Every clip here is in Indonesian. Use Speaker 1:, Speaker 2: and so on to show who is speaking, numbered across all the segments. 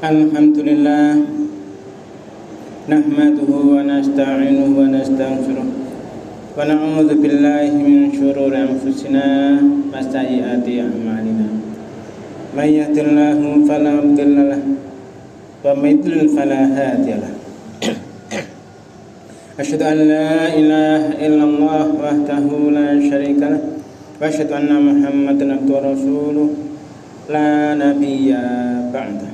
Speaker 1: Alhamdulillah nahmaduhu wa nasta'inuhu wa nastaghfiruh wa na'udzu billahi min shururi anfusina wa sayyiati a'malina. May yahdihillahu fala mudilla lahu wa may yudlil fala hadiya lahu. Asyhadu an la ilaha illallah wahdahu la syarika lahu wa asyhadu anna Muhammadan abduhu wa rasuluh la nabiyya ba'da.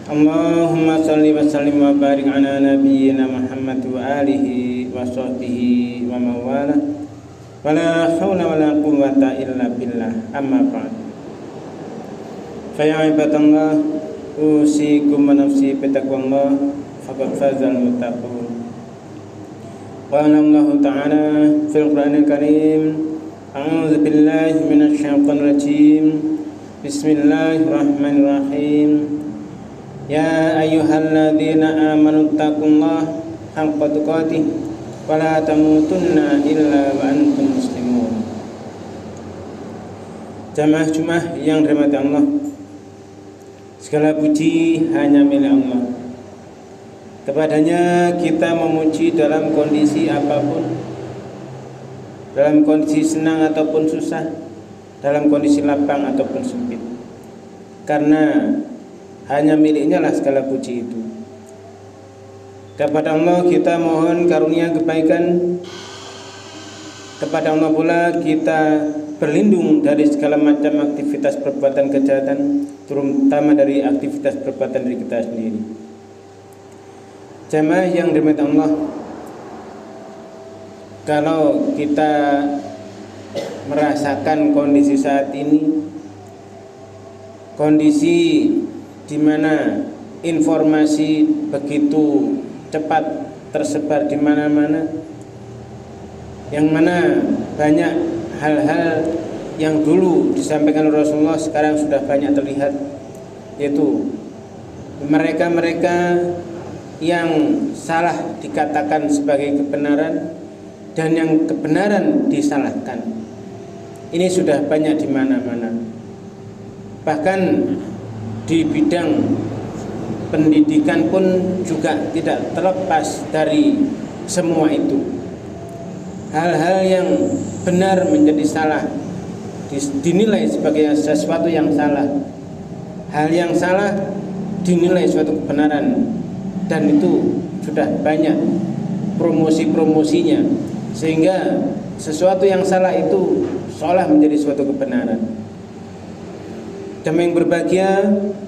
Speaker 1: Allahumma salli wa sallim wa barik ala nabiyyina Muhammad wa alihi wa sahbihi wa mawala wa la hawla wa la quwwata illa billah, amma ba'd. Fa ya ibadallah, usikum wa nafsi bitaqwallah faqad fazal muttaqun. Qala Allah ta'ala fil Qur'anil Karim, a'udzu billahi minasy syaithanir rajim. Bismillahirrahmanirrahim. Ya ayyuhalladzina amanu taqullaha haqqa tuqatih wa la tamutunna illa wa antum muslimun. Jamaah yang dirahmati Allah, segala puji hanya milik Allah. Kepadanya kita memuji dalam kondisi apapun, dalam kondisi senang ataupun susah, dalam kondisi lapang ataupun sempit, karena hanya miliknya lah segala puji itu. Kepada Allah kita mohon karunia kebaikan, kepada Allah pula kita berlindung dari segala macam aktivitas perbuatan kejahatan, terutama dari aktivitas perbuatan diri kita sendiri. Jamaah yang dirahmati Allah, kalau kita merasakan kondisi saat ini, kondisi di mana informasi begitu cepat tersebar di mana-mana, yang mana banyak hal-hal yang dulu disampaikan oleh Rasulullah sekarang sudah banyak terlihat, yaitu mereka-mereka yang salah dikatakan sebagai kebenaran dan yang kebenaran disalahkan. Ini sudah banyak di mana-mana. Bahkan di bidang pendidikan pun juga tidak terlepas dari semua itu. Hal-hal yang benar menjadi salah, dinilai sebagai sesuatu yang salah. Hal yang salah dinilai suatu kebenaran, dan itu sudah banyak promosi-promosinya, sehingga sesuatu yang salah itu seolah menjadi suatu kebenaran. Jamaah yang berbahagia,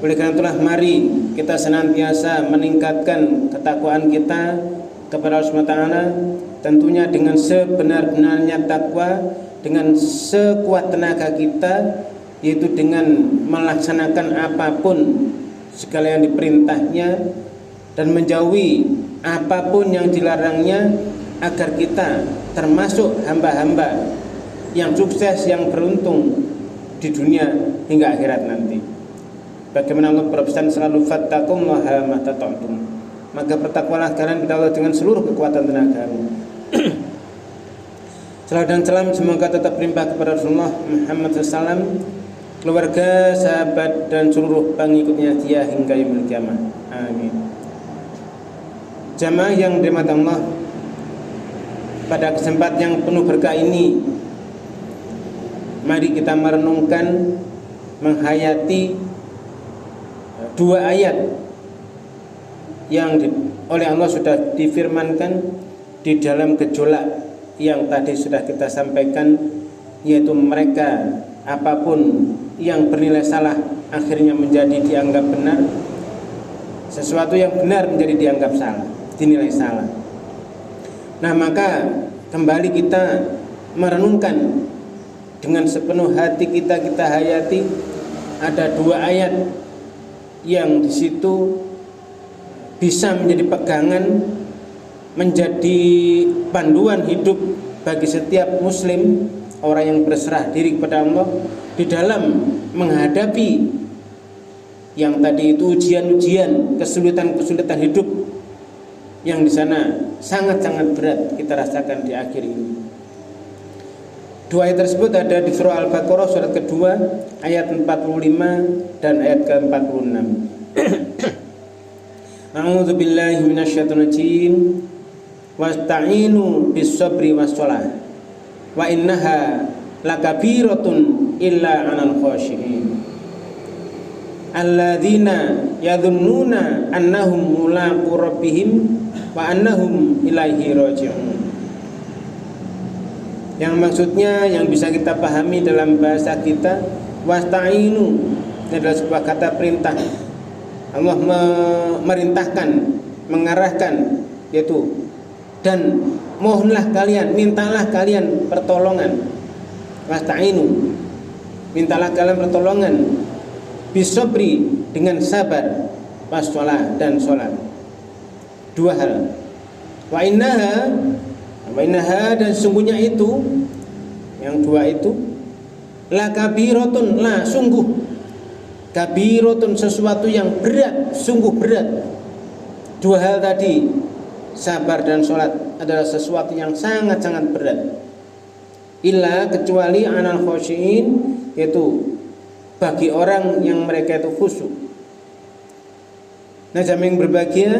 Speaker 1: oleh karena itulah mari kita senantiasa meningkatkan ketakwaan kita kepada Allah SWT, tentunya dengan sebenar-benarnya takwa, dengan sekuat tenaga kita, yaitu dengan melaksanakan apapun segala yang diperintahnya dan menjauhi apapun yang dilarangnya, agar kita termasuk hamba-hamba yang sukses, yang beruntung di dunia hingga akhirat nanti. Bagaimana Allah berpesan selalu, fattaqullaha mastata'tum, maka bertakwalah kalian kepada Allah dengan seluruh kekuatan tenagamu. Salam dan salam semoga tetap berlimpah kepada Rasulullah Muhammad SAW, keluarga, sahabat, dan seluruh pengikutnya dia hingga yaumil qiyamah. Amin. Jamaah yang dirahmati Allah, pada kesempatan yang penuh berkah ini, mari kita merenungkan, menghayati dua ayat yang oleh Allah sudah difirmankan di dalam gejolak yang tadi sudah kita sampaikan, yaitu mereka apapun yang bernilai salah akhirnya menjadi dianggap benar, sesuatu yang benar menjadi dianggap salah, dinilai salah. Nah, maka kembali kita merenungkan dengan sepenuh hati, kita hayati. Ada dua ayat yang di situ bisa menjadi pegangan, menjadi panduan hidup bagi setiap muslim, orang yang berserah diri kepada Allah di dalam menghadapi yang tadi itu ujian-ujian, kesulitan-kesulitan hidup yang di sana sangat-sangat berat kita rasakan di akhir ini. Dua ayat tersebut ada di surah Al-Baqarah surat kedua ayat 45 dan ayat ke-46. A'udzu billahi minasyaitonir rajim. Wasta'inu bis-sabri was-shalah. Wa innaha lakabiratun illa 'alal khashiyin. Alladzina yadhunnuna annahum mulaqu rabbihim wa annahum ilaihi raji'un. Yang maksudnya yang bisa kita pahami dalam bahasa kita, wasta'inu adalah sebuah kata perintah. Allah memerintahkan, mengarahkan, yaitu dan mohonlah kalian, mintalah kalian pertolongan. Wasta'inu, mintalah kalian pertolongan bisabri, dengan sabar, wassalah, dan sholat. Dua hal. Wa innaha, dan sungguhnya itu, yang dua itu, la kabiratun, la sungguh, kabiratun sesuatu yang berat, sungguh berat. Dua hal tadi, sabar dan sholat, adalah sesuatu yang sangat-sangat berat. Illa, kecuali anal khosyin, yaitu bagi orang yang mereka itu khusyuk. Nah, jamaah yang berbahagia,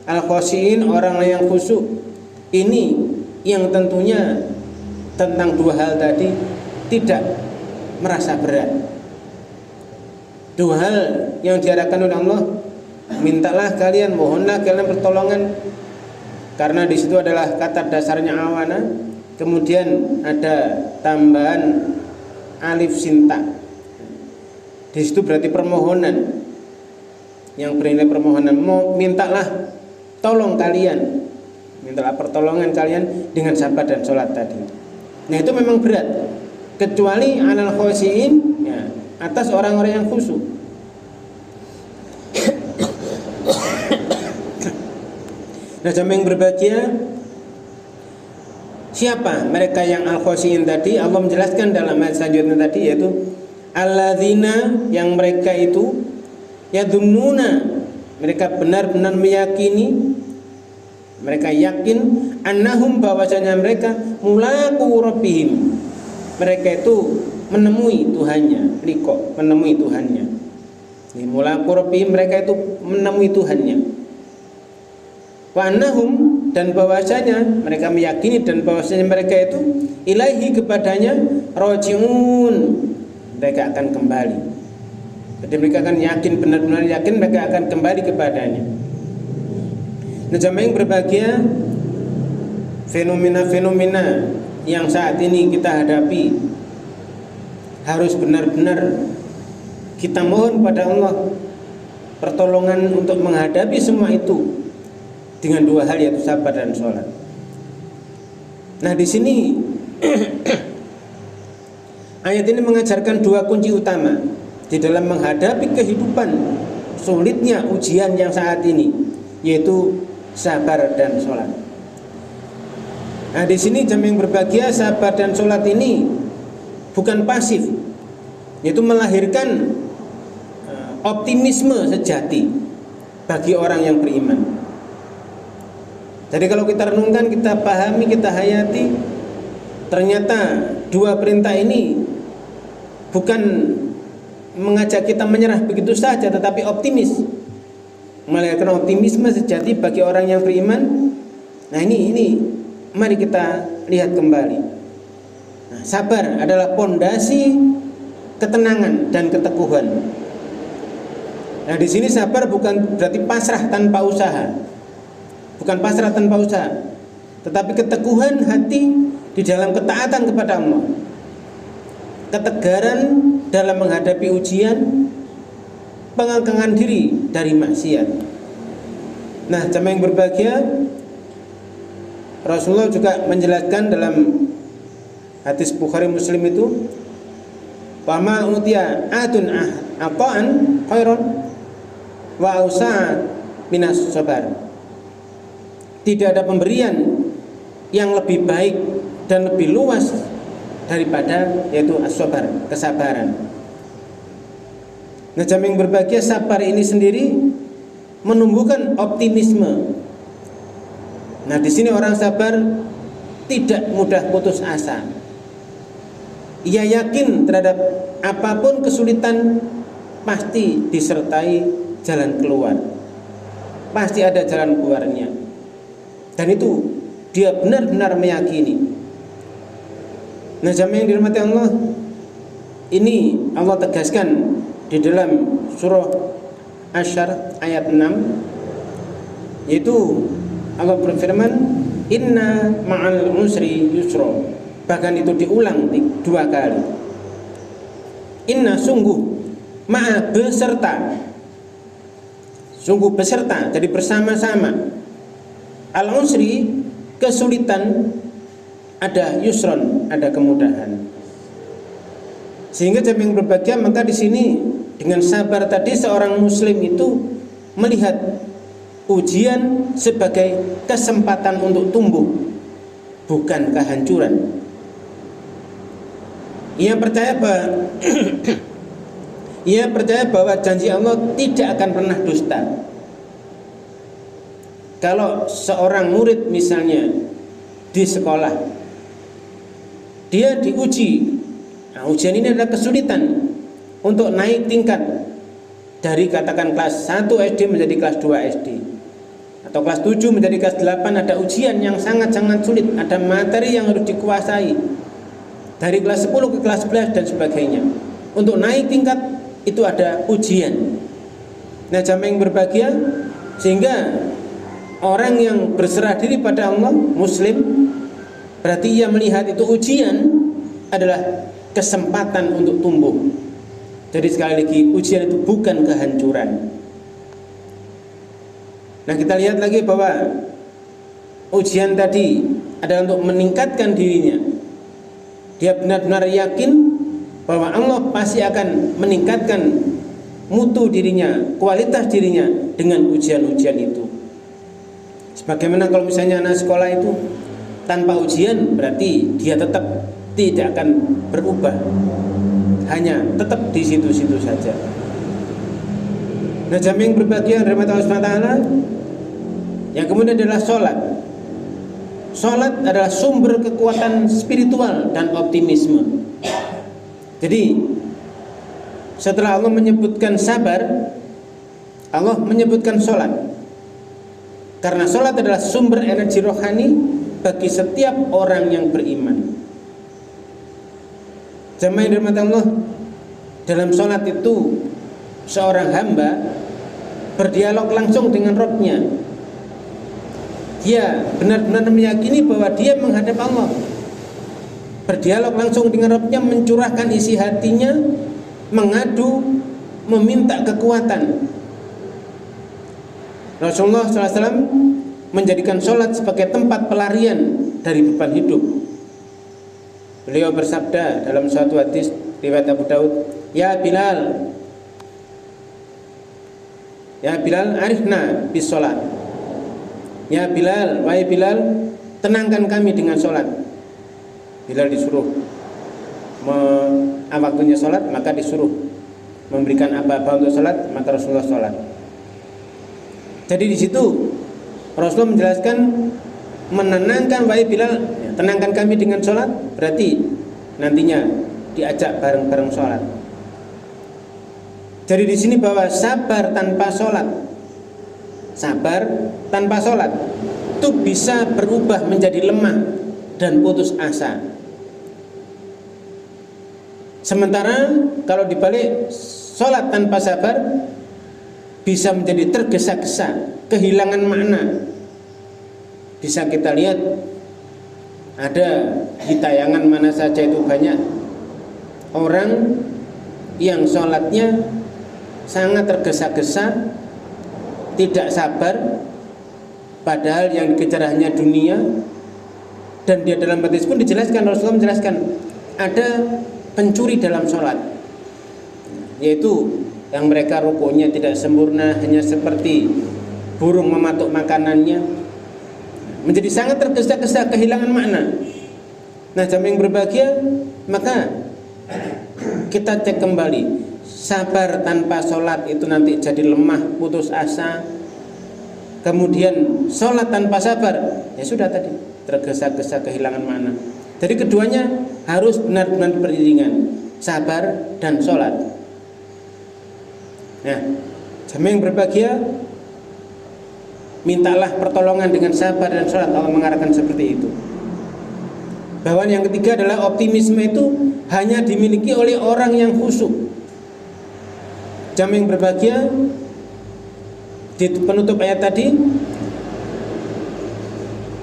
Speaker 1: al khosyin, orang yang khusyuk, ini yang tentunya tentang dua hal tadi tidak merasa berat. Dua hal yang diarahkan oleh Allah, mintalah kalian, mohonlah kalian pertolongan, karena di situ adalah kata dasarnya awana, kemudian ada tambahan alif sinta. Di situ berarti permohonan, yang bernilai permohonan. Mintalah tolong kalian, mintalah pertolongan kalian dengan sabar dan sholat tadi. Nah, itu memang berat, kecuali anal khosyin, ya, atas orang-orang yang khusyuk. Nah, jamaah yang berbahagia, siapa mereka yang al khosyin tadi? Allah menjelaskan dalam ayat selanjutnya tadi, yaitu alladzina, yang mereka itu yadhunnuna, mereka benar-benar meyakini, mereka yakin, annahum, bahwasanya mereka mulaqu rabbihim, mereka itu menemui Tuhannya, liqa, menemui Tuhannya. Ini mulaqu rabbihim, mereka itu menemui Tuhannya. Wa annahum, dan bahwasanya mereka meyakini dan bahwasanya mereka itu ilaihi, kepadanya, raji'un, mereka akan kembali. Jadi mereka akan yakin, benar-benar yakin mereka akan kembali kepadanya. Nah, jamaah yang berbahagia, fenomena-fenomena yang saat ini kita hadapi harus benar-benar kita mohon pada Allah pertolongan untuk menghadapi semua itu dengan dua hal, yaitu sabar dan sholat. Nah, di sini ayat ini mengajarkan dua kunci utama di dalam menghadapi kehidupan sulitnya ujian yang saat ini, yaitu sabar dan sholat. Nah, di sini jamaah yang berbahagia, sabar dan sholat ini bukan pasif, yaitu melahirkan optimisme sejati bagi orang yang beriman. Jadi kalau kita renungkan, kita pahami, kita hayati, ternyata dua perintah ini bukan mengajak kita menyerah begitu saja, tetapi optimis, melahirkan optimisme sejati bagi orang yang beriman. Nah, ini mari kita lihat kembali. Nah, sabar adalah pondasi ketenangan dan keteguhan. Nah, di sini sabar bukan berarti pasrah tanpa usaha, bukan pasrah tanpa usaha, tetapi keteguhan hati di dalam ketaatan kepada Allah, ketegaran dalam menghadapi ujian, pengakangan diri dari maksiat. Nah, jamaah yang berbahagia, Rasulullah juga menjelaskan dalam hadis Bukhari Muslim itu, "Fama utiya atun ata'an khairan wa ausa' minas sabar." Tidak ada pemberian yang lebih baik dan lebih luas daripada, yaitu as-sabar, kesabaran. Nah, jamaah yang berbahagia, sabar ini sendiri menumbuhkan optimisme. Nah, di sini orang sabar tidak mudah putus asa. Ia yakin terhadap apapun kesulitan pasti disertai jalan keluar. Pasti ada jalan keluarnya. Dan itu dia benar-benar meyakini. Nah, jamaah yang dirahmati Allah, ini Allah tegaskan di dalam surah Asy-Syarh ayat 6, yaitu Allah berfirman, inna ma'al usri yusra. Bahkan itu diulang 2 kali. Inna, sungguh, ma'a, beserta, sungguh beserta, jadi bersama-sama. Al-usri, kesulitan, ada yusron, ada kemudahan. Sehingga jamaah yang berbahagia, maka di sini dengan sabar tadi seorang muslim itu melihat ujian sebagai kesempatan untuk tumbuh, bukan kehancuran. Ia percaya bahwa janji Allah tidak akan pernah dusta. Kalau seorang murid misalnya di sekolah, dia diuji, nah, ujian ini adalah kesulitan untuk naik tingkat dari katakan kelas 1 SD menjadi kelas 2 SD, atau kelas 7 menjadi kelas 8, ada ujian yang sangat-sangat sulit, ada materi yang harus dikuasai dari kelas 10 ke kelas 11 dan sebagainya. Untuk naik tingkat itu ada ujian. Nah, jamaah yang berbahagia, sehingga orang yang berserah diri pada Allah, muslim, berarti ia melihat itu ujian adalah kesempatan untuk tumbuh. Jadi sekali lagi, ujian itu bukan kehancuran. Nah, kita lihat lagi bahwa ujian tadi adalah untuk meningkatkan dirinya. Dia benar-benar yakin bahwa Allah pasti akan meningkatkan mutu dirinya, kualitas dirinya dengan ujian-ujian itu. Sebagaimana kalau misalnya anak sekolah itu tanpa ujian, berarti dia tetap tidak akan berubah, hanya tetap di situ-situ saja. Nah, jamaah yang berbahagia dari Allah Subhanahu wa taala, yang kemudian adalah sholat. Sholat adalah sumber kekuatan spiritual dan optimisme. Jadi setelah Allah menyebutkan sabar, Allah menyebutkan sholat. Karena sholat adalah sumber energi rohani bagi setiap orang yang beriman. Jamaah yang dirahmati Allah, dalam sholat itu seorang hamba berdialog langsung dengan Rabb-Nya. Dia benar-benar meyakini bahwa dia menghadap Allah, berdialog langsung dengan Rabb-Nya, mencurahkan isi hatinya, mengadu, meminta kekuatan. Rasulullah SAW menjadikan sholat sebagai tempat pelarian dari beban hidup. Beliau bersabda dalam suatu hadis riwayat Abu Daud, Ya Bilal, arifna bis sholat. Ya Bilal, wahai Bilal, tenangkan kami dengan sholat. Bilal disuruh waktunya sholat, maka disuruh memberikan apa-apa untuk sholat, maka Rasulullah sholat. Jadi di situ Rasulullah menjelaskan, menenangkan, wahai Bilal, tenangkan kami dengan sholat, berarti nantinya diajak bareng-bareng sholat. Jadi di sini bahwa sabar tanpa sholat, itu bisa berubah menjadi lemah dan putus asa. Sementara kalau dibalik, sholat tanpa sabar bisa menjadi tergesa-gesa, kehilangan makna. Bisa kita lihat ada di tayangan mana saja itu banyak orang yang sholatnya sangat tergesa-gesa, tidak sabar, padahal yang dikejar hanya dunia. Dan dia dalam hadis pun dijelaskan, Rasulullah menjelaskan ada pencuri dalam sholat, yaitu yang mereka rukuknya tidak sempurna, hanya seperti burung mematuk makanannya, menjadi sangat tergesa-gesa, kehilangan makna. Nah, jamaah yang berbahagia, maka kita cek kembali, sabar tanpa sholat itu nanti jadi lemah, putus asa. Kemudian sholat tanpa sabar, ya sudah tadi, tergesa-gesa, kehilangan makna. Jadi keduanya harus benar-benar beriringan, sabar dan sholat. Nah, Jamaah yang berbahagia, mintalah pertolongan dengan sabar dan sholat. Allah mengarahkan seperti itu. Bahwa yang ketiga adalah optimisme itu hanya dimiliki oleh orang yang khusyuk. Jamaah yang berbahagia, di penutup ayat tadi,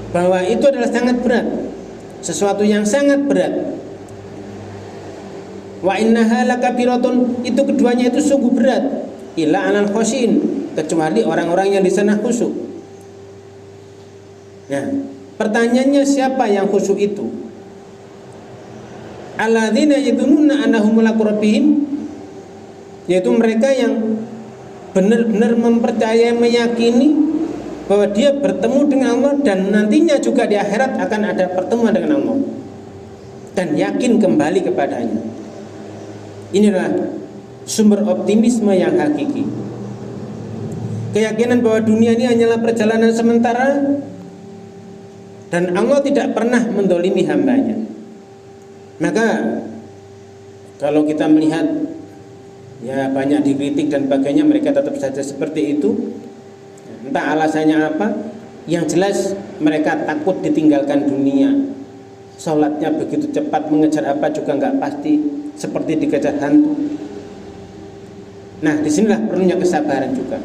Speaker 1: bahwa itu adalah sangat berat, sesuatu yang sangat berat. Wa innaha lakabiratun, itu keduanya itu sungguh berat. Illa 'alal khosyin, kecuali orang-orang yang di sana khusyuk. Nah, pertanyaannya siapa yang khusyuk itu? Alladzina yadhunnuna annahum mulaqu rabbihim, yaitu mereka yang benar-benar mempercayai, meyakini bahwa dia bertemu dengan Allah dan nantinya juga di akhirat akan ada pertemuan dengan Allah, dan yakin kembali kepadanya. Inilah sumber optimisme yang hakiki. Keyakinan bahwa dunia ini hanyalah perjalanan sementara dan Allah tidak pernah mendolimi hambanya. Maka kalau kita melihat ya banyak dikritik dan sebagainya, mereka tetap saja seperti itu. Entah alasannya apa, yang jelas mereka takut ditinggalkan dunia. Sholatnya begitu cepat, mengejar apa juga nggak pasti, seperti dikejar hantu. Nah, disinilah perlunya kesabaran juga.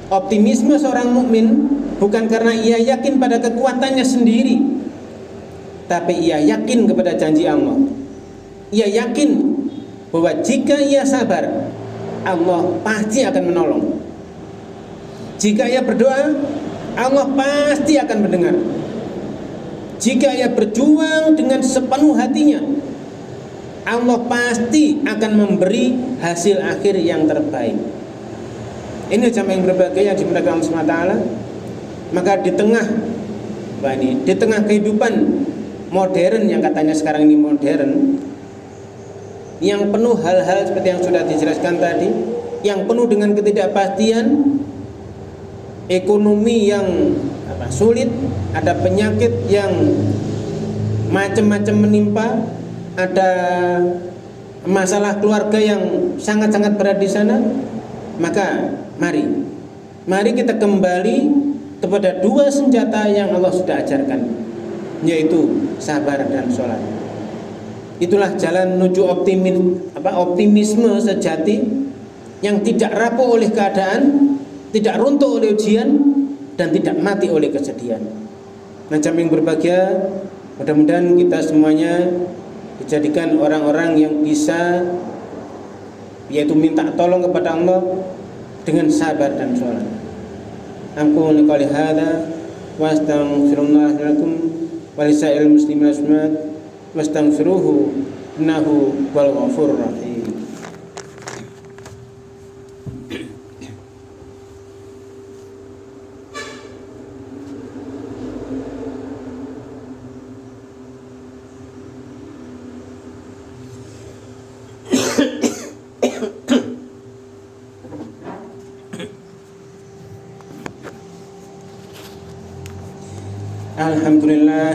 Speaker 1: Optimisme seorang mukmin bukan karena ia yakin pada kekuatannya sendiri, tapi ia yakin kepada janji Allah. Ia yakin bahwa jika ia sabar, Allah pasti akan menolong. Jika ia berdoa, Allah pasti akan mendengar. Jika ia berjuang dengan sepenuh hatinya, Allah pasti akan memberi hasil akhir yang terbaik. Ini jamaah yang berbahagia yang dimuliakan Allah SWT. Maka di tengah kehidupan modern yang katanya sekarang ini modern, yang penuh hal-hal seperti yang sudah dijelaskan tadi, yang penuh dengan ketidakpastian, ekonomi yang sulit, ada penyakit yang macam-macam menimpa, ada masalah keluarga yang sangat-sangat berat di sana. Maka mari kita kembali kepada dua senjata yang Allah sudah ajarkan, yaitu sabar dan sholat. Itulah jalan menuju optimisme sejati yang tidak rapuh oleh keadaan, tidak runtuh oleh ujian, dan tidak mati oleh kesedihan. Nah, jamaah yang berbahagia, mudah-mudahan kita semuanya dijadikan orang-orang yang bisa, yaitu minta tolong kepada Allah dengan sabar dan sholat. Aqulu qouli hadza wa astaghfirullah lakum wa lisa'il muslimin wastaghfiruhu innahu wal ghafurur rahim. Alhamdulillah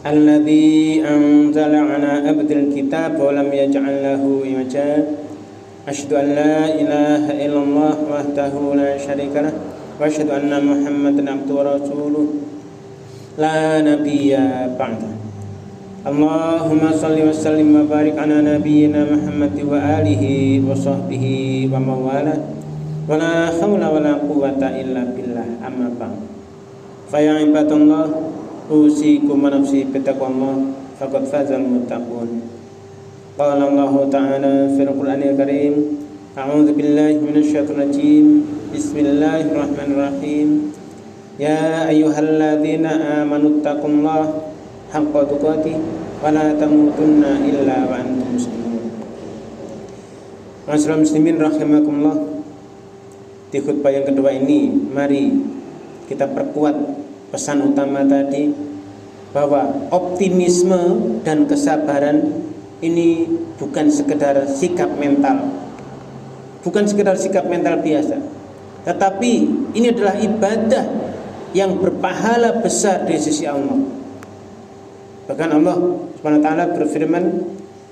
Speaker 1: alladzi anzala ala abdil kitab wa lam yaj'al lahu iwaja. Asyhadu an la ilaha illallah wahdahu la syarika lah wa asyhadu anna Muhammadan abduhu wa rasuluh la nabiyya ba'da. Allahumma shalli wa sallim wa barik ala nabiyyina Muhammad wa alihi wa sahbihi wa mawala wa la haula wa la quwwata illa billah, amma ba'd. Fa ya ibadallah, usikum wa nafsi bittaqwallah, faqad fazal muttaqun. Qala Allah ta'ala fil Qur'anil Karim, a'udzu billahi minasyaitonir rajim. Bismillahirrahmanirrahim. Ya ayyuhalladzina amanu taqullaha haqqa tuqatih wa la tamutunna illa wa antum muslimun. Masyaallah muslimin rahimakumullah. Di khutbah yang kedua ini, mari kita perkuat pesan utama tadi, bahwa optimisme dan kesabaran ini bukan sekedar sikap mental, bukan sekedar sikap mental biasa, tetapi ini adalah ibadah yang berpahala besar di sisi Allah. Bahkan Allah Subhanahu wa taala berfirman,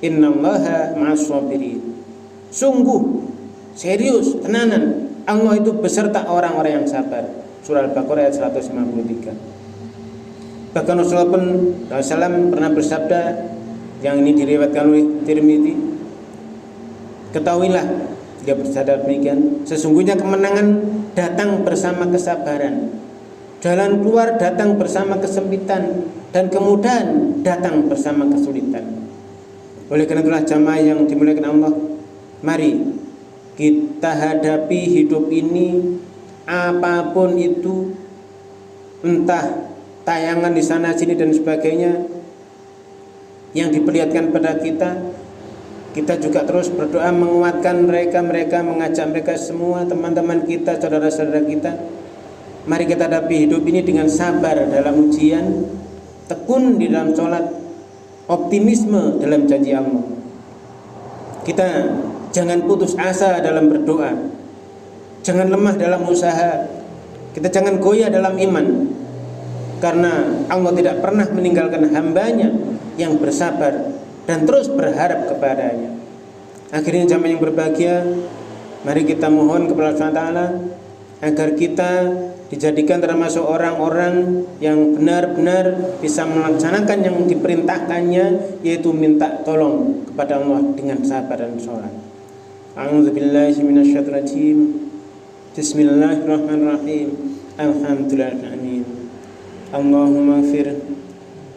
Speaker 1: "Innallaha ma'as shabirin." Sungguh serius, tenanan. Allah itu beserta orang-orang yang sabar. Surah Al-Baqarah ayat 153. Bahkan Rasulullah pun SAW pernah bersabda, yang ini diriwayatkan oleh Tirmidzi, ketahuilah, dia bersabda demikian, sesungguhnya kemenangan datang bersama kesabaran, jalan keluar datang bersama kesempitan, dan kemudahan datang bersama kesulitan. Oleh karena itulah jamaah yang dimuliakan Allah, mari kita hadapi hidup ini, apapun itu, entah tayangan di sana sini dan sebagainya yang diperlihatkan pada kita juga terus berdoa menguatkan mereka, mengajak mereka semua, teman-teman kita, saudara-saudara kita. Mari kita hadapi hidup ini dengan sabar dalam ujian, tekun di dalam sholat, optimisme dalam janji Allah. Kita jangan putus asa dalam berdoa, jangan lemah dalam usaha, kita jangan goyah dalam iman, karena Allah tidak pernah meninggalkan hambanya yang bersabar dan terus berharap kepadanya. Akhirnya jamaah yang berbahagia, mari kita mohon kepada Allah Ta'ala agar kita dijadikan termasuk orang-orang yang benar-benar bisa melaksanakan yang diperintahkannya, yaitu minta tolong kepada Allah dengan sabar dan sholat. A'udzubillahi minasyaitonir rajim. Bismillahirrahmanirrahim. Alhamdulillahirabbil Allahumma ighfir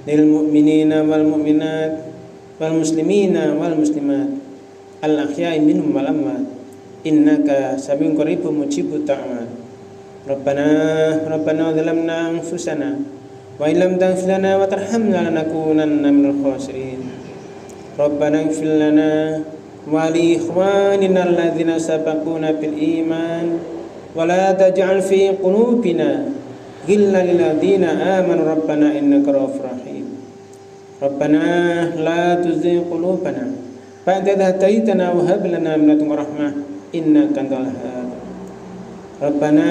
Speaker 1: lil mu'minina wal mu'minat wal muslimina wal muslimat al ahya'i minhum wal amwat innaka samiun qaribun mujibut da'wat. Rabbana zalamna anfusana wa illam taghfir lana wa tarhamna lanakunanna minal khasirin. Rabbana ighfir lana wa li ikhwanina alladzina sabaquna bil iman wa la taj'al fi qulubina ghillan lil ladzina amanu rabbana innaka ra'ufur rahim. Rabbana la tuzigh qulubana ba'da idh hadaytana wa hab lana min ladunka rahmah innaka antal wahhab. Rabbana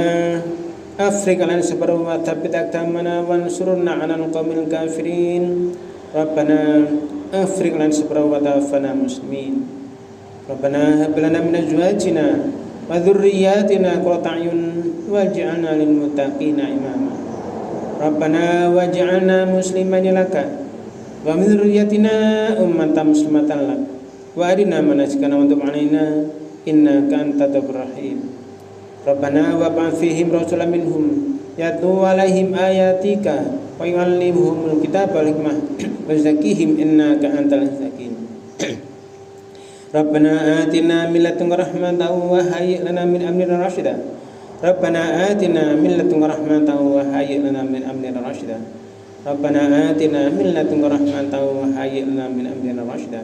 Speaker 1: afriq alana sabran wa thabbit aqdamana wansurna 'alal qaumil kafirin. Rabbana afriq alana sabran wa tawaffana muslimin. Rabbana hab lana min azwajina wa dhurriyyatina qurrata a'yun waj'alna lil muttaqina imama. Rabbana waj'alna muslimin laka wa min dhurriyyatina ummatan muslimatan lak wa arina manasikana wa tub 'alaina innaka antat tawwabur rahim. Rabbana wa ba'ath fihim rasulan minhum yatlu 'alaihim ayatika wa yu'allimuhumul kitaba wal hikmah wa yuzakkihim innaka antal hakim. Rabbana atina min ladunka rahmatan wa hayyi' lana min amrina rasyida. Rabbana atina min ladunka rahmatan wa hayyi' lana min amrina rasyida. Rabbana atina min ladunka rahmatan wa hayyi' lana min amrina rasyida.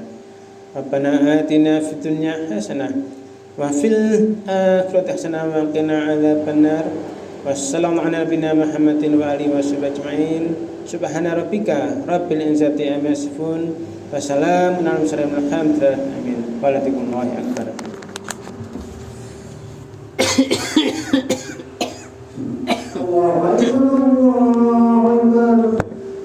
Speaker 1: Rabbana atina fid dunya hasanah wa fil akhirati hasanah wa qina adzabannar. Wassalamu ala nabiyyina Muhammadin wa alihi washabbihi ajma'in. Subhana rabbika rabbil izzati amma yasifun wa salamun alal mursalin walhamdulillahi amin. Waalaikumsalam akbar. Allahu akbar.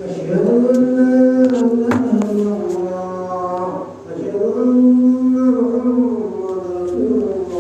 Speaker 1: Asyhadu an la ilaha illallah wa asyhadu anna Muhammadan rasulullah.